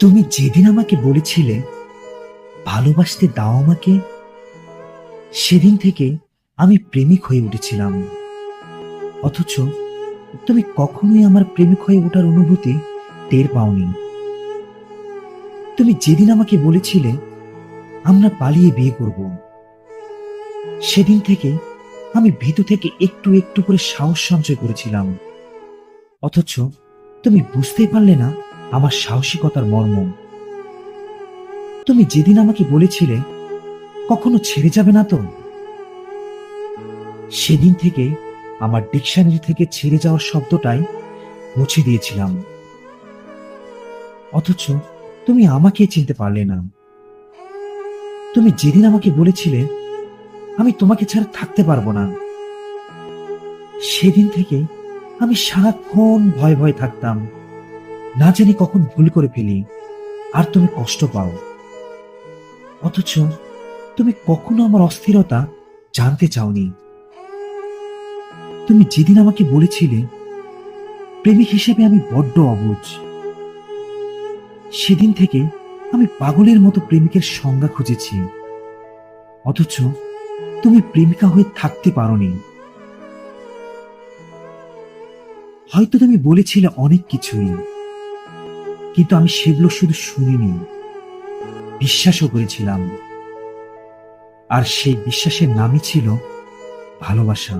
তুমি যেদিন আমাকে বলেছিলে ভালোবাসতে দাও আমাকে, সেদিন থেকে আমি প্রেমিক হয়ে উঠেছিলাম। অথচ তুমি কখনোই আমার প্রেমিক হয়ে ওঠার অনুভূতি টের পাওনি। তুমি যেদিন আমাকে বলেছিলে আমরা পালিয়ে বিয়ে করব, সেদিন থেকে আমি ভেতর থেকে একটু একটু করে সাহস সঞ্চয় করেছিলাম। অথচ তুমি বুঝতেই পারলে না আমার সাহসিকতার মর্ম। তুমি যেদিন আমাকে বলেছিলে কখনো ছেড়ে যাবে না তো, সেদিন থেকে আমার ডিকশনারি থেকে ছেড়ে যাওয়ার শব্দটাই মুছে দিয়েছিলাম। অথচ তুমি আমাকে চিনতে পারলে না। তুমি যেদিন আমাকে বলেছিলে আমি তোমাকে ছাড়া থাকতে পারবো না, সেদিন থেকে আমি সারাক্ষণ ভয় ভয় থাকতাম, না জানি কখন ভুল করে ফেলি আর তুমি কষ্ট পাও। অথচ তুমি কখনো আমার অস্থিরতা জানতে চাওনি। তুমি যেদিন আমাকে বলেছিলে প্রেমিক হিসেবে আমি বড্ড অবুঝ, সেদিন থেকে আমি পাগলের মতো প্রেমিকের সংজ্ঞা খুঁজেছি। অথচ তুমি প্রেমিকা হয়ে থাকতে পারোনি। হয়তো তুমি বলেছিলে অনেক কিছুই, কিন্তু আমি সেগুলো শুধু শুনিনি, বিশ্বাসও করেছিলাম। আর সেই বিশ্বাসের নামই ছিল ভালোবাসা।